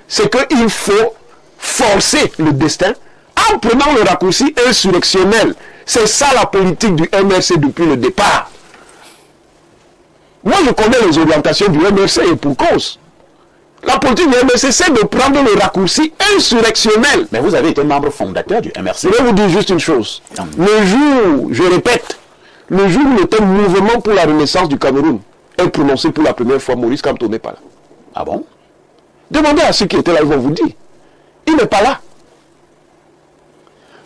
c'est qu'il faut forcer le destin en prenant le raccourci insurrectionnel. C'est ça la politique du MRC depuis le départ. Moi, je connais les orientations du MRC et pour cause. La politique du MRC, c'est de prendre le raccourci insurrectionnel. Mais vous avez été membre fondateur du MRC. Je vais vous dire juste une chose. Le jour, je répète, le jour où le mouvement pour la renaissance du Cameroun est prononcé pour la première fois, Maurice Kamto n'est pas là. Ah bon? Demandez à ceux qui étaient là, ils vont vous dire. Il n'est pas là.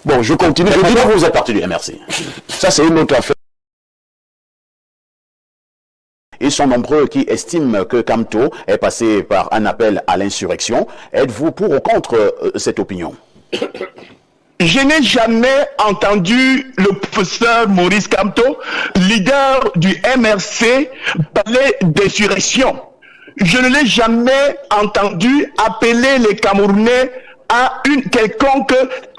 Bon, je continue. Mais pourquoi vous êtes parti du MRC? Ça, c'est une autre affaire. Ils sont nombreux qui estiment que Kamto est passé par un appel à l'insurrection. Êtes-vous pour ou contre cette opinion? Je n'ai jamais entendu le professeur Maurice Kamto, leader du MRC, parler d'insurrection. Je ne l'ai jamais entendu appeler les Camerounais à une quelconque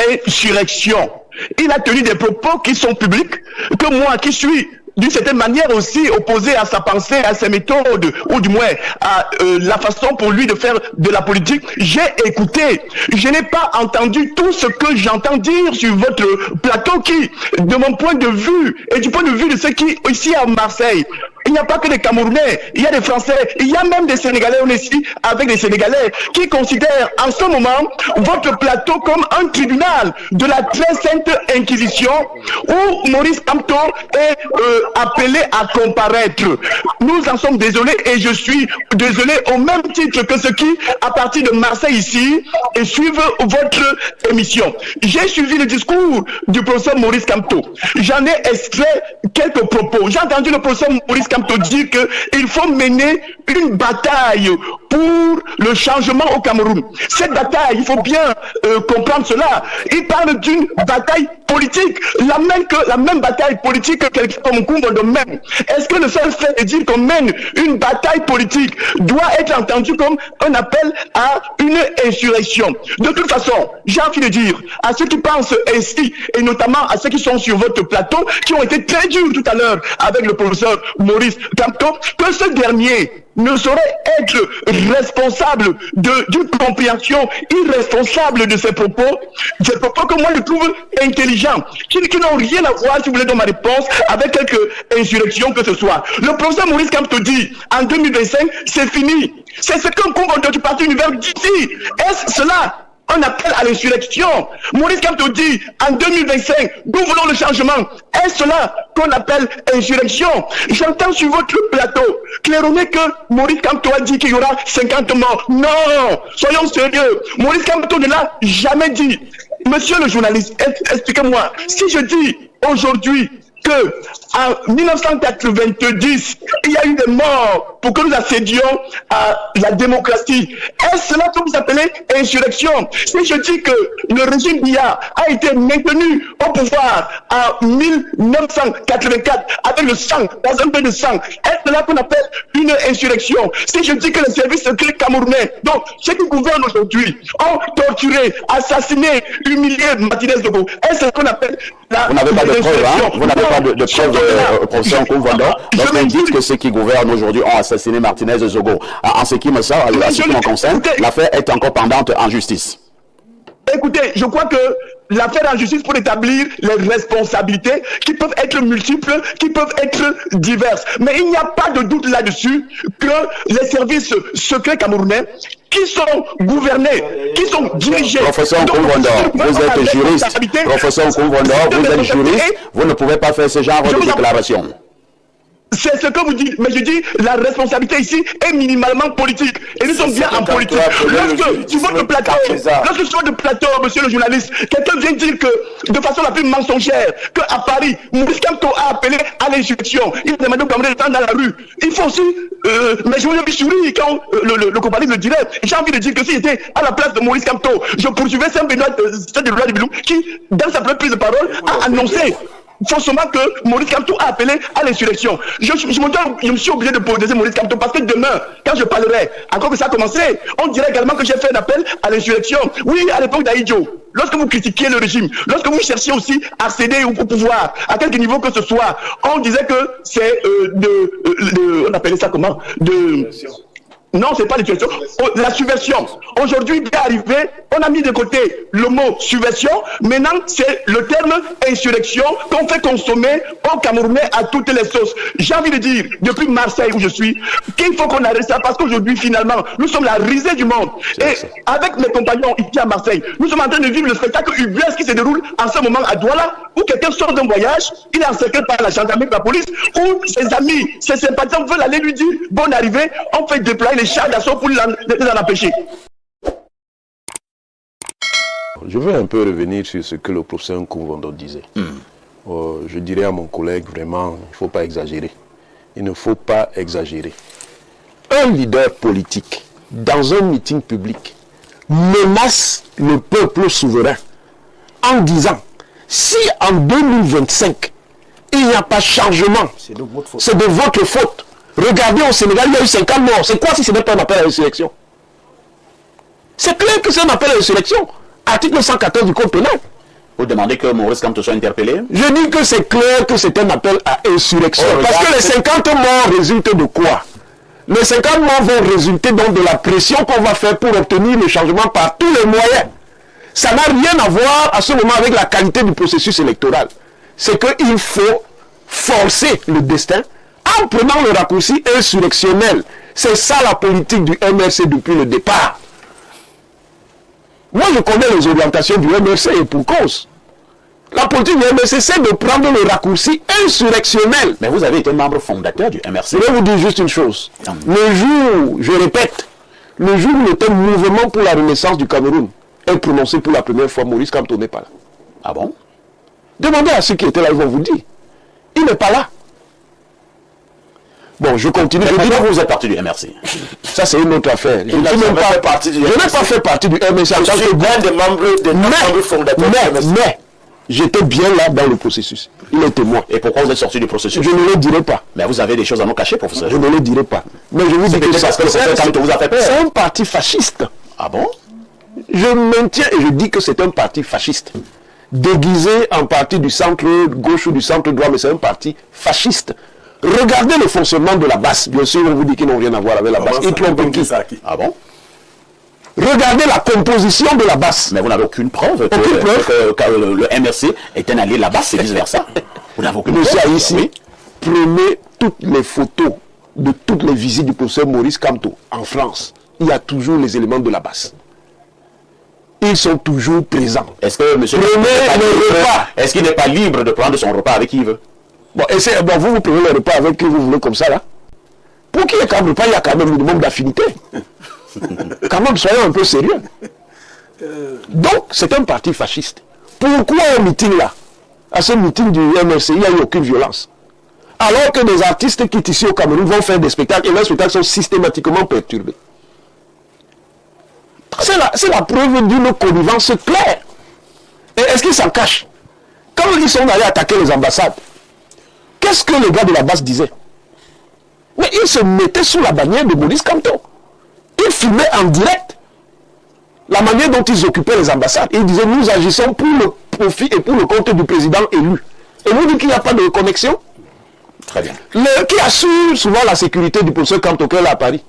insurrection. Il a tenu des propos qui sont publics, que moi qui suis d'une certaine manière aussi opposé à sa pensée, à ses méthodes, ou du moins à la façon pour lui de faire de la politique, j'ai écouté. Je n'ai pas entendu tout ce que j'entends dire sur votre plateau qui, de mon point de vue, et du point de vue de ceux qui, ici à Marseille, il n'y a pas que des Camerounais, il y a des Français, il y a même des Sénégalais, on est ici avec des Sénégalais, qui considèrent en ce moment votre plateau comme un tribunal de la très sainte Inquisition où Maurice Kamto est appelé à comparaître. Nous en sommes désolés et je suis désolé au même titre que ceux qui, à partir de Marseille ici, et suivent votre émission. J'ai suivi le discours du professeur Maurice Kamto. J'en ai extrait quelques propos. J'ai entendu le professeur Maurice Kamto dire qu'il faut mener une bataille pour le changement au Cameroun. Cette bataille, il faut bien comprendre cela. Il parle d'une bataille politique, la même bataille politique que quelqu'un comme Nkumbo de même. Est-ce que le seul fait de dire qu'on mène une bataille politique doit être entendu comme un appel à une insurrection? De toute façon, j'ai envie de dire à ceux qui pensent ainsi, et notamment à ceux qui sont sur votre plateau, qui ont été très durs tout à l'heure avec le professeur Maurice Kamto, que ce dernier ne saurait être responsable d'une compréhension irresponsable de ces propos que moi je trouve intelligents, qui n'ont rien à voir, si vous voulez, dans ma réponse, avec quelque insurrection que ce soit. Le professeur Maurice Kamto dit, en 2025, c'est fini. C'est ce qu'un congrès du Parti Univers dit. Est-ce cela un appel à l'insurrection? Maurice Kamto dit, en 2025, nous voulons le changement. Est-ce cela qu'on appelle insurrection? J'entends sur votre plateau claironner que Maurice Kamto a dit qu'il y aura 50 morts. Non, soyons sérieux. Maurice Kamto ne l'a jamais dit. Monsieur le journaliste, expliquez-moi, si je dis aujourd'hui que en 1990, il y a eu des morts pour que nous accédions à la démocratie, est-ce cela que vous appelez insurrection? Si je dis que le régime Biya a été maintenu au pouvoir en 1984 avec le sang, dans un peu de sang, est-ce cela qu'on appelle une insurrection? Si je dis que les services secrets camerounais, donc ceux qui gouvernent aujourd'hui, ont torturé, assassiné, humilié Martinez Zogo, est-ce qu'on appelle la Vous n'avez pas de preuves, hein? Vous n'avez pas de preuves, professeur Nkumvondo. Donc on dit que ceux qui gouvernent aujourd'hui ont assassiné Martinez Zogo. En ce qui me concerne, l'affaire est encore pendante en justice. Écoutez, je crois que l'affaire en justice pour établir les responsabilités qui peuvent être multiples, qui peuvent être diverses. Mais il n'y a pas de doute là-dessus que les services secrets camerounais qui sont gouvernés, qui sont dirigés... Professeur Nkumvondo, vous êtes juriste. Professeur Nkumvondo, vous êtes juriste. Vous ne pouvez pas faire ce genre de déclaration. C'est ce que vous dites, mais je dis la responsabilité ici est minimalement politique. Et nous sommes bien en politique. Lorsque sur votre plateau, monsieur le journaliste, quelqu'un vient dire que, de façon la plus mensongère, qu'à Paris, Maurice Kamto a appelé à l'insurrection. Il a demandé aux Camerounais de dans la rue. Il faut aussi, mais je vous ai vu quand le compagnie le dirait. J'ai envie de dire que s'il était à la place de Maurice Kamto, je poursuivais Saint-Benoît de Lola de Bilou, qui, dans sa première prise de parole, a annoncé faussement que Maurice Kamto a appelé à l'insurrection. Je me suis obligé de poser Maurice Kamto parce que demain, quand je parlerai, encore que ça a commencé, on dirait également que j'ai fait un appel à l'insurrection. Oui, à l'époque d'Aïdjo, lorsque vous critiquiez le régime, lorsque vous cherchiez aussi à céder au pouvoir, à quelque niveau que ce soit, on disait que c'est on appelait ça comment? Non, c'est pas l'insurrection. La subversion. Aujourd'hui, il est arrivé, on a mis de côté le mot subversion. Maintenant, c'est le terme insurrection qu'on fait consommer aux Camerounais à toutes les sauces. J'ai envie de dire, depuis Marseille où je suis, qu'il faut qu'on arrête ça parce qu'aujourd'hui, finalement, nous sommes la risée du monde. Et avec mes compagnons ici à Marseille, nous sommes en train de vivre le spectacle ubuesque qui se déroule en ce moment à Douala, où quelqu'un sort d'un voyage, il est encerclé par la gendarmerie, par la police, où ses amis, ses sympathisants veulent aller lui dire bonne arrivée, on fait déployer les chars d'assaut pour les en empêcher. Je veux un peu revenir sur ce que le professeur Nkoumvondo disait. Je dirais à mon collègue, vraiment, il ne faut pas exagérer. Il ne faut pas exagérer. Un leader politique, dans un meeting public, menace le peuple souverain en disant, si en 2025, il n'y a pas changement, c'est de votre faute. Regardez au Sénégal, il y a eu 50 morts. C'est quoi si ce n'est pas un appel à l'insurrection? C'est clair que c'est un appel à l'insurrection. Article 114 du Code pénal. Vous demandez que Maurice Kamto soit interpellé? Je dis que c'est clair que c'est un appel à insurrection. Parce que les 50 morts résultent de quoi? Les 50 morts vont résulter donc de la pression qu'on va faire pour obtenir le changement par tous les moyens. Ça n'a rien à voir à ce moment avec la qualité du processus électoral. C'est qu'il faut forcer le destin en prenant le raccourci insurrectionnel. C'est ça la politique du MRC depuis le départ. Moi, je connais les orientations du MRC et pour cause. La politique du MRC, c'est de prendre le raccourci insurrectionnel. Mais vous avez été membre fondateur du MRC. Je vais vous dire juste une chose. Le jour, je répète, le jour où le thème mouvement pour la renaissance du Cameroun est prononcé pour la première fois, Maurice Kamto n'est pas là. Ah bon? Demandez à ceux qui étaient là, ils vont vous dire. Il n'est pas là. Bon, je continue. Mais vous êtes parti du MRC. Ça, c'est une autre affaire. Je n'ai pas fait partie du MRC. Je suis un des membres fondateurs du MRC. Mais, j'étais bien là dans le processus. Il est témoin. Et pourquoi vous êtes sorti du processus? Je ne le dirai pas. Mais vous avez des choses à nous cacher, professeur. Je ne le dirai pas. Mais je vous dis que c'est un parti fasciste. Ah bon? Je maintiens et je dis que c'est un parti fasciste. Déguisé en parti du centre gauche ou du centre droit, mais c'est un parti fasciste. Regardez le fonctionnement de la base. Bien sûr, on vous dit qu'ils n'ont rien à voir avec la base. Ils trompent qui? Ah bon? Regardez la composition de la base. Mais vous n'avez aucune preuve que le MRC est un allié de la base et vice-versa. Vous n'avez aucune preuve. Monsieur ici, prenez toutes les photos de toutes les visites du professeur Maurice Kamto en France. Il y a toujours les éléments de la base. Ils sont toujours présents. Est-ce que monsieur est-ce qu'il n'est pas libre de prendre son repas avec qui il veut? Bon, vous prenez le repas avec qui vous voulez comme ça, là. Pour qu'il y ait quand même repas, il y a quand même un minimum d'affinité. Quand même, soyons un peu sérieux. Donc, c'est un parti fasciste. Pourquoi un meeting là? À ce meeting du MRC, il n'y a eu aucune violence. Alors que des artistes qui ici au Cameroun vont faire des spectacles, et leurs spectacles sont systématiquement perturbés. C'est la preuve d'une connivence claire. Et est-ce qu'ils s'en cachent? Quand ils sont allés attaquer les ambassades, qu'est-ce que les gars de la base disaient? Mais ils se mettaient sous la bannière de Maurice Kamto. Ils filmaient en direct la manière dont ils occupaient les ambassades. Ils disaient, nous agissons pour le profit et pour le compte du président élu. Et vous dites qu'il n'y a pas de connexion? Très bien. Qui assure souvent la sécurité du professeur Kamto là à Paris?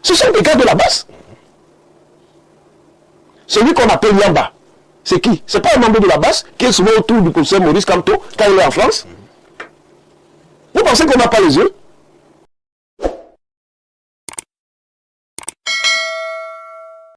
Ce sont des gars de la base. Celui qu'on appelle Yamba, c'est qui? C'est pas un membre de la base qui est souvent autour du professeur Maurice Kamto quand il est en France? Vous pensez qu'on n'a pas les yeux?